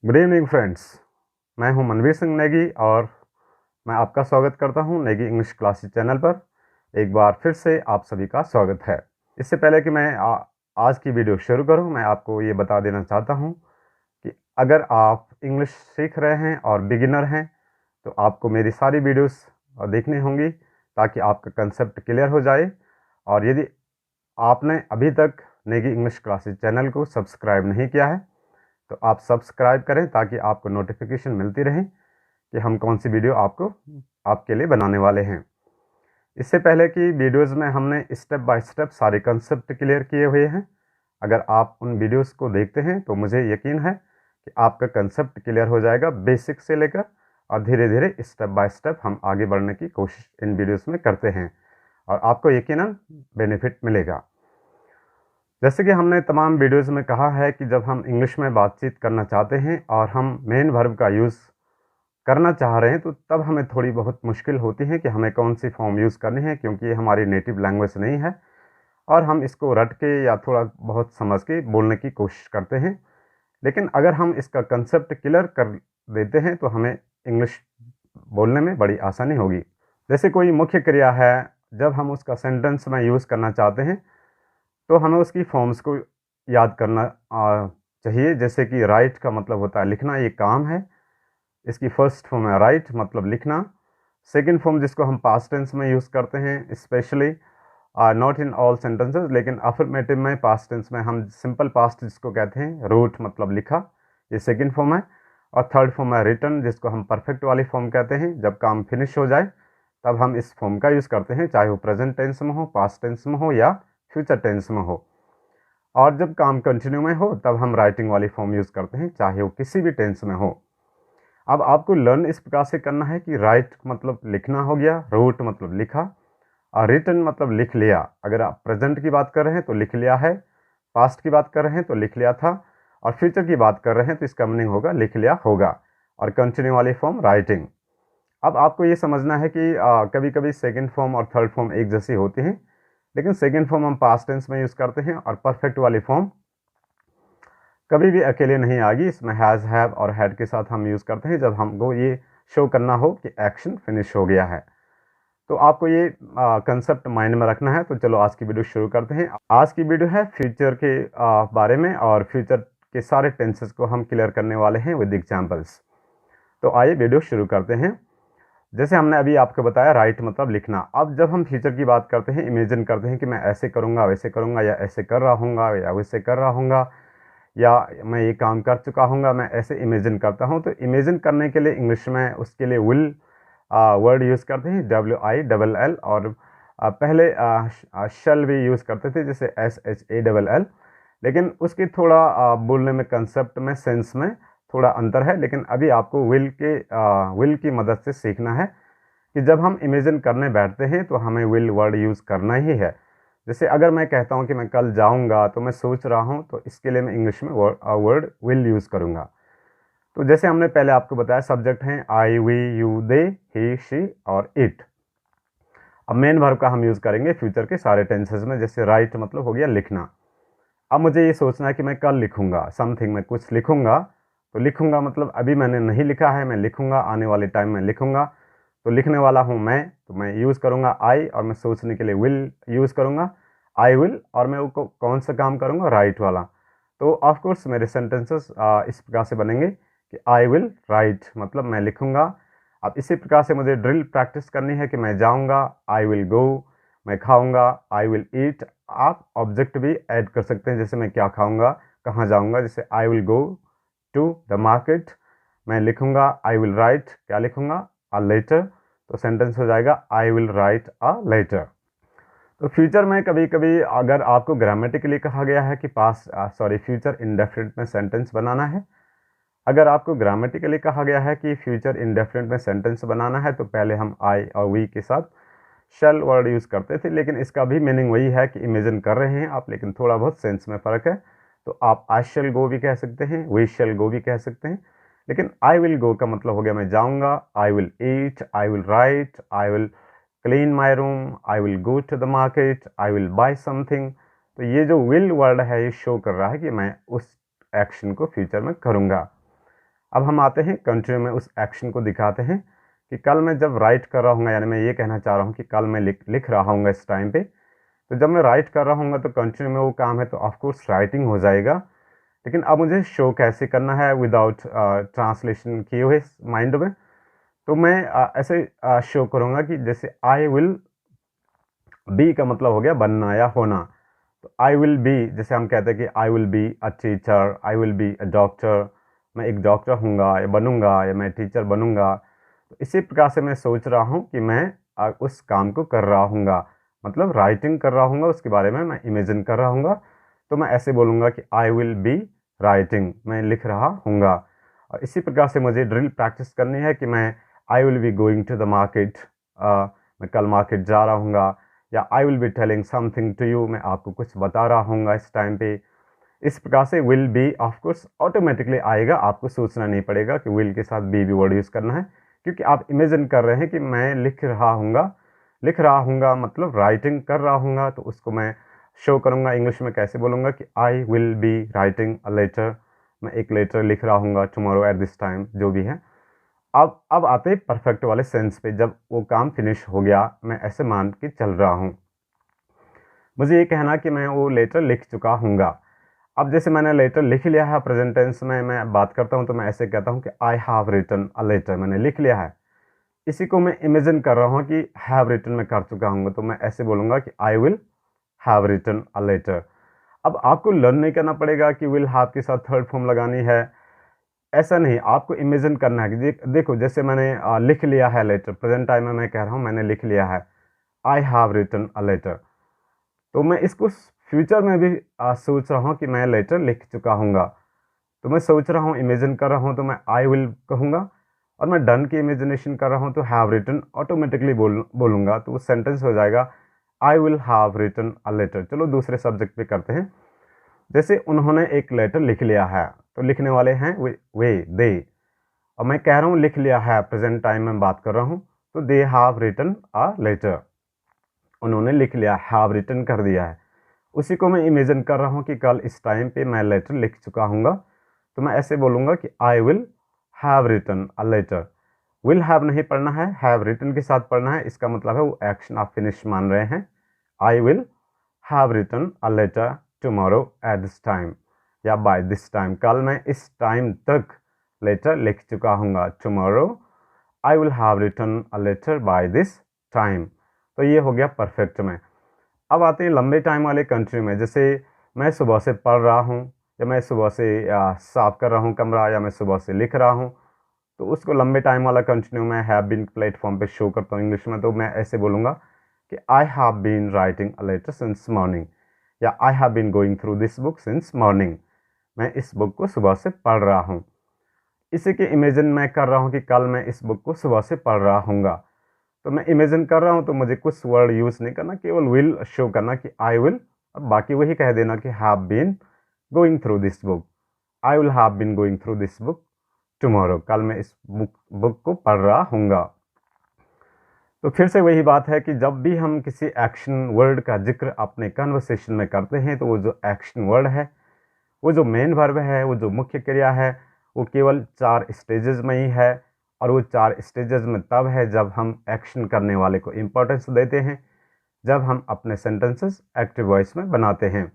Good evening friends. मैं हूं मनवीर सिंह नेगी और मैं आपका स्वागत करता हूं नेगी इंग्लिश क्लासेस चैनल पर। एक बार फिर से आप सभी का स्वागत है। इससे पहले कि मैं आज की वीडियो शुरू करूं, मैं आपको ये बता देना चाहता हूं कि अगर आप इंग्लिश सीख रहे हैं और बिगिनर हैं तो आपको मेरी सारी वीडियोस देखनी होंगी ताकि आपका कंसेप्ट क्लियर हो जाए। और यदि आपने अभी तक नेगी इंग्लिश क्लासेस चैनल को सब्सक्राइब नहीं किया है तो आप सब्सक्राइब करें ताकि आपको नोटिफिकेशन मिलती रहे कि हम कौन सी वीडियो आपके लिए बनाने वाले हैं। इससे पहले की वीडियोस में हमने स्टेप बाय स्टेप सारे कंसेप्ट क्लियर किए हुए हैं। अगर आप उन वीडियोस को देखते हैं तो मुझे यकीन है कि आपका कंसेप्ट क्लियर हो जाएगा बेसिक से लेकर, और धीरे धीरे स्टेप बाय स्टेप हम आगे बढ़ने की कोशिश इन वीडियोस में करते हैं और आपको यकीनन बेनिफिट मिलेगा। जैसे कि हमने तमाम वीडियोस में कहा है कि जब हम इंग्लिश में बातचीत करना चाहते हैं और हम मेन वर्ब का यूज़ करना चाह रहे हैं तो तब हमें थोड़ी बहुत मुश्किल होती है कि हमें कौन सी फॉर्म यूज़ करनी है, क्योंकि ये हमारी नेटिव लैंग्वेज नहीं है और हम इसको रट के या थोड़ा बहुत समझ के बोलने की कोशिश करते हैं। लेकिन अगर हम इसका कंसेप्ट क्लियर कर देते हैं तो हमें इंग्लिश बोलने में बड़ी आसानी होगी। जैसे कोई मुख्य क्रिया है, जब हम उसका सेंटेंस में यूज़ करना चाहते हैं तो हमें उसकी फॉर्म्स को याद करना चाहिए। जैसे कि राइट का मतलब होता है लिखना, ये काम है। इसकी फर्स्ट फॉर्म है राइट मतलब लिखना। सेकंड फॉर्म जिसको हम पास्ट टेंस में यूज़ करते हैं, specially not in all sentences, लेकिन अफर्मेटिव में पास्ट टेंस में हम सिंपल पास्ट जिसको कहते हैं रोट मतलब लिखा, ये सेकंड फॉर्म है। और थर्ड फॉर्म है रिटन, जिसको हम परफेक्ट वाली फॉर्म कहते हैं। जब काम फिनिश हो जाए तब हम इस फॉर्म का यूज़ करते हैं, चाहे वो प्रेजेंट टेंस में हो, पास्ट टेंस में हो या फ्यूचर टेंस में हो। और जब काम कंटिन्यू में हो तब हम राइटिंग वाली फॉर्म यूज़ करते हैं, चाहे वो किसी भी टेंस में हो। अब आपको लर्न इस प्रकार से करना है कि राइट मतलब लिखना हो गया, रोट मतलब लिखा, और रिटन मतलब लिख लिया। अगर आप प्रेजेंट की बात कर रहे हैं तो लिख लिया है, पास्ट की बात कर रहे हैं तो लिख लिया था, और फ्यूचर की बात कर रहे हैं तो इसका मीनिंग होगा लिख लिया होगा। और कंटिन्यू वाली फॉर्म राइटिंग। अब आपको ये समझना है कि कभी कभी सेकेंड फॉर्म और थर्ड फॉर्म एक जैसी होती हैं, लेकिन सेकेंड फॉर्म हम पास्ट टेंस में यूज़ करते हैं और परफेक्ट वाली फॉर्म कभी भी अकेले नहीं आएगी। इसमें हैज़, हैव और हैड के साथ हम यूज़ करते हैं जब हमको ये शो करना हो कि एक्शन फिनिश हो गया है। तो आपको ये कंसेप्ट माइंड में रखना है। तो चलो आज की वीडियो शुरू करते हैं। आज की वीडियो है फ्यूचर के बारे में, और फ्यूचर के सारे टेंसेस को हम क्लियर करने वाले हैं विद एग्जाम्पल्स। तो आइए वीडियो शुरू करते हैं। जैसे हमने अभी आपको बताया राइट मतलब लिखना। अब जब हम फ्यूचर की बात करते हैं, इमेजिन करते हैं कि मैं ऐसे करूँगा, वैसे करूँगा, या ऐसे कर रहा हूँगा या वैसे कर रहा हूँगा, या मैं ये काम कर चुका हूँगा, मैं ऐसे इमेजिन करता हूँ। तो इमेजिन करने के लिए इंग्लिश में उसके लिए विल वर्ड यूज़ करते हैं, WILL। और पहले शल भी यूज़ करते थे, जैसे SHALL। लेकिन उसकी थोड़ा बोलने में, कंसेप्ट में, सेंस में थोड़ा अंतर है। लेकिन अभी आपको विल की मदद से सीखना है कि जब हम इमेजिन करने बैठते हैं तो हमें विल वर्ड यूज़ करना ही है। जैसे अगर मैं कहता हूँ कि मैं कल जाऊँगा, तो मैं सोच रहा हूँ, तो इसके लिए मैं इंग्लिश में वर्ड विल यूज़ करूँगा। तो जैसे हमने पहले आपको बताया, सब्जेक्ट हैं I, we, you, they, he, she और इट। अब मेन वर्ब का हम यूज़ करेंगे फ्यूचर के सारे टेंसेस में। जैसे राइट मतलब हो गया लिखना। अब मुझे ये सोचना है कि मैं कल लिखूँगा समथिंग, मैं कुछ लिखूँगा। तो लिखूँगा मतलब अभी मैंने नहीं लिखा है, मैं लिखूँगा, आने वाले टाइम में लिखूँगा। तो लिखने वाला हूँ मैं, तो मैं यूज़ करूँगा आई, और मैं सोचने के लिए विल यूज़ करूँगा, आई विल। और मैं वो कौन सा काम करूँगा, राइट वाला। तो ऑफ कोर्स मेरे सेंटेंसेस इस प्रकार से बनेंगे कि आई विल राइट मतलब मैं लिखूँगा। अब इसी प्रकार से मुझे ड्रिल प्रैक्टिस करनी है कि मैं जाऊँगा, आई विल गो, मैं खाऊँगा, आई विल ईट। आप ऑब्जेक्ट भी ऐड कर सकते हैं, जैसे मैं क्या खाऊँगा, कहाँ जाऊँगा। जैसे I will go to the market, मैं लिखूँगा आई विल राइट, क्या लिखूँगा, अ लेटर। तो सेंटेंस हो जाएगा I will write a letter. तो फ्यूचर में कभी कभी अगर आपको ग्रामेटिकली कहा गया है कि फ्यूचर इंडेफिनिट में सेंटेंस बनाना है। अगर आपको ग्रामेटिकली कहा गया है कि फ्यूचर इंडेफिनिट में सेंटेंस बनाना है, तो पहले हम आई और वी के साथ शैल वर्ड यूज़ करते थे, लेकिन इसका भी मीनिंग वही है कि इमेजिन कर रहे हैं आप, लेकिन थोड़ा बहुत सेंस में फ़र्क है। तो आप आई शैल गो भी कह सकते हैं, वी शैल गो भी कह सकते हैं। लेकिन आई विल गो का मतलब हो गया मैं जाऊँगा, I will eat, I will write, I will clean my room, I will go to the market, I will buy something. तो ये जो विल वर्ड है, ये शो कर रहा है कि मैं उस एक्शन को फ्यूचर में करूँगा। अब हम आते हैं कंटिन्यू में, उस एक्शन को दिखाते हैं कि कल मैं जब राइट कर रहा हूँ, यानी मैं ये कहना चाह रहा हूँ कि कल मैं लिख रहा हूँ इस टाइम पे, तो जब मैं राइट कर रहा हूँ तो कंटिन्यू में वो काम है तो ऑफकोर्स राइटिंग हो जाएगा। लेकिन अब मुझे शो कैसे करना है विदाउट ट्रांसलेशन किए हुए माइंड में, तो मैं ऐसे शो करूँगा कि जैसे आई विल बी का मतलब हो गया बनना या होना। तो आई विल बी, जैसे हम कहते हैं कि I will be a teacher, I will be a doctor, मैं एक डॉक्टर हूँगा या बनूँगा, या मैं टीचर बनूँगा। तो इसी प्रकार से मैं सोच रहा हूँ कि मैं उस काम को कर रहा हूँगा, मतलब राइटिंग कर रहा हूँगा, उसके बारे में मैं इमेजिन कर रहा हूँगा। तो मैं ऐसे बोलूँगा कि आई विल बी राइटिंग, मैं लिख रहा हूँगा। और इसी प्रकार से मुझे ड्रिल प्रैक्टिस करनी है कि मैं I will be going to the market, मैं कल मार्केट जा रहा हूँगा, या I will be telling something to you, मैं आपको कुछ बता रहा हूँगा इस टाइम पे। इस प्रकार से विल बी ऑफकोर्स ऑटोमेटिकली आएगा, आपको सोचना नहीं पड़ेगा कि विल के साथ बी वर्ड यूज़ करना है, क्योंकि आप इमेजिन कर रहे हैं कि मैं लिख रहा हूँगा। लिख रहा हूँगा मतलब राइटिंग कर रहा हूँगा, तो उसको मैं शो करूँगा। इंग्लिश में कैसे बोलूँगा कि I will be writing a letter, मैं एक लेटर लिख रहा हूँगा टुमारो एट दिस टाइम, जो भी है। अब आते हैं परफेक्ट वाले सेंस पे, जब वो काम फिनिश हो गया, मैं ऐसे मान के चल रहा हूँ, मुझे ये कहना कि मैं वो लेटर लिख चुका हूँगा। अब जैसे मैंने लेटर लिख लिया है, प्रेजेंट टेंस में मैं बात करता हूँ, तो मैं ऐसे कहता हूँ कि I have written a letter, मैंने लिख लिया है। इसी को मैं इमेजिन कर रहा हूँ कि हैव रिटन में कर चुका हूँ, तो मैं ऐसे बोलूँगा कि I will have written a letter. अब आपको लर्न नहीं करना पड़ेगा कि विल हैव के साथ थर्ड फॉर्म लगानी है, ऐसा नहीं, आपको इमेजिन करना है कि देखो जैसे मैंने लिख लिया है लेटर, प्रेजेंट टाइम में मैं कह रहा हूँ मैंने लिख लिया है, I have written a letter. तो मैं इसको फ्यूचर में भी सोच रहा हूँ कि मैं लेटर लिख चुका हूँगा, तो मैं सोच रहा हूँ, इमेजिन कर रहा हूँ, तो मैं आई विल कहूँगा। और मैं डन की इमेजिनेशन कर रहा हूँ तो हैव रिटन ऑटोमेटिकली बोलूँगा, तो वो सेंटेंस हो जाएगा I will have written a letter. चलो दूसरे सब्जेक्ट पे करते हैं। जैसे उन्होंने एक लेटर लिख लिया है, तो लिखने वाले हैं वे दे, और मैं कह रहा हूँ लिख लिया है, प्रेजेंट टाइम में बात कर रहा हूँ, तो they have written a letter, उन्होंने लिख लिया, हैव रिटन कर दिया है। उसी को मैं इमेजिन कर रहा हूँ कि कल इस टाइम पे मैं लेटर लिख चुका हूँगा, तो मैं ऐसे बोलूँगा कि I will have written a letter. Will have नहीं पढ़ना है, हैव रिटन के साथ पढ़ना है, इसका मतलब है वो एक्शन आप फिनिश मान रहे हैं। I will have written a letter tomorrow at this time, या बाय दिस टाइम, कल मैं इस टाइम तक लेटर लिख चुका हूँगा। Tomorrow I will have written a letter by this time. तो ये हो गया परफेक्ट में। अब आते हैं लंबे टाइम वाले कंट्री में। जैसे मैं सुबह से पढ़ रहा हूँ, या मैं सुबह से साफ कर रहा हूँ कमरा, या मैं सुबह से लिख रहा हूँ, तो उसको लंबे टाइम वाला कंटिन्यू मैं हैव बीन प्लेटफॉर्म पे शो करता हूँ इंग्लिश में। तो मैं ऐसे बोलूँगा कि I have been writing a letter since morning, या I have been going through this book since morning, मैं इस बुक को सुबह से पढ़ रहा हूँ। इसी के इमेजिन मैं कर रहा हूँ कि कल मैं इस बुक को सुबह से पढ़ रहा हूँगा। तो मैं इमेजिन कर रहा हूँ, तो मुझे कुछ वर्ड यूज़ नहीं करना, केवल विल शो करना कि आई विल, अब बाकी वही कह देना कि have been going through this book, I will have been going through this book tomorrow, कल मैं इस बुक को पढ़ रहा हूँगा। तो फिर से वही बात है कि जब भी हम किसी एक्शन वर्ड का जिक्र अपने कन्वर्सेशन में करते हैं, तो वो जो एक्शन वर्ड है, वो जो मेन वर्ब है, वो जो मुख्य क्रिया है, वो केवल 4 स्टेजेस में ही है। और वो 4 स्टेजेस में तब है जब हम एक्शन करने वाले को इम्पोर्टेंस देते हैं, जब हम अपने सेंटेंसेस एक्टिव वॉइस में बनाते हैं,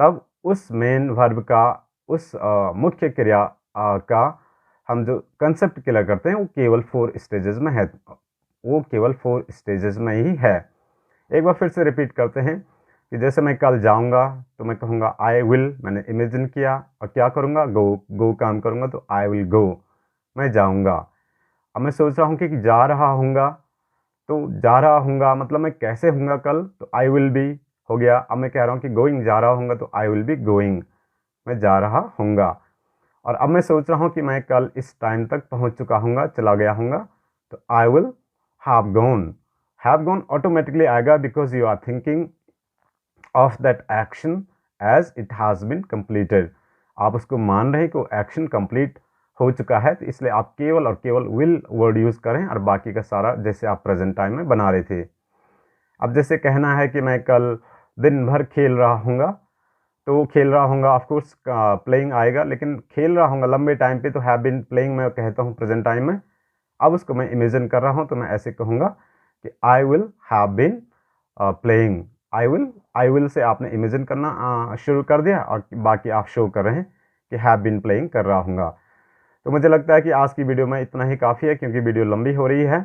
तब उस मेन वर्ब का, उस मुख्य क्रिया का हम जो कंसेप्ट क्लियर करते हैं, वो केवल 4 स्टेजेस में है, वो केवल 4 स्टेजेस में ही है। एक बार फिर से रिपीट करते हैं कि जैसे मैं कल जाऊंगा, तो मैं कहूँगा आई विल, मैंने इमेजिन किया, और क्या करूँगा, गो काम करूँगा, तो आई विल गो, मैं जाऊँगा। अब मैं सोच रहा हूँ कि जा रहा हूँगा, तो जा रहा हूँगा मतलब मैं कैसे हूँगा कल, तो आई विल बी हो गया। अब मैं कह रहा हूँ कि गोइंग, जा रहा हूँगा, तो आई विल बी गोइंग, मैं जा रहा हूँगा। और अब मैं सोच रहा हूँ कि मैं कल इस टाइम तक पहुँच चुका हूँगा, चला गया हूँगा, तो I will have gone. Have gone automatically आएगा, because you are thinking of that action as it has been completed, आप उसको मान रहे हैं कि वो एक्शन कंप्लीट हो चुका है, तो इसलिए आप केवल और केवल विल वर्ड यूज़ करें, और बाकी का सारा जैसे आप प्रेजेंट टाइम में बना रहे थे। अब जैसे कहना है कि मैं कल दिन भर खेल रहा हूँगा, तो खेल रहा हूँगा, ऑफ कोर्स प्लेइंग आएगा, लेकिन खेल रहा हूँगा लंबे टाइम पे तो हैव बीन प्लेइंग मैं कहता हूँ प्रेजेंट टाइम में। अब उसको मैं इमेजिन कर रहा हूँ तो मैं ऐसे कहूँगा कि I will have been playing. I will say आपने इमेजिन करना शुरू कर दिया और बाकी आप शो कर रहे हैं कि हैव बीन प्लेइंग कर रहा हूँगा। तो मुझे लगता है कि आज की वीडियो में इतना ही काफ़ी है, क्योंकि वीडियो लंबी हो रही है।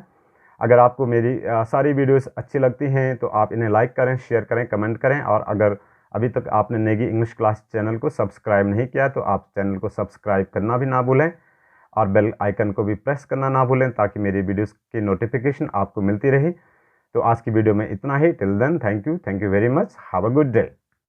अगर आपको मेरी सारी वीडियोस अच्छी लगती हैं तो आप इन्हें लाइक करें, शेयर करें, कमेंट करें, और अगर अभी तक आपने नेगी इंग्लिश क्लास चैनल को सब्सक्राइब नहीं किया तो आप चैनल को सब्सक्राइब करना भी ना भूलें और बेल आइकन को भी प्रेस करना ना भूलें, ताकि मेरी वीडियोस की नोटिफिकेशन आपको मिलती रही। तो आज की वीडियो में इतना ही। Till then, thank you very much, have a good day.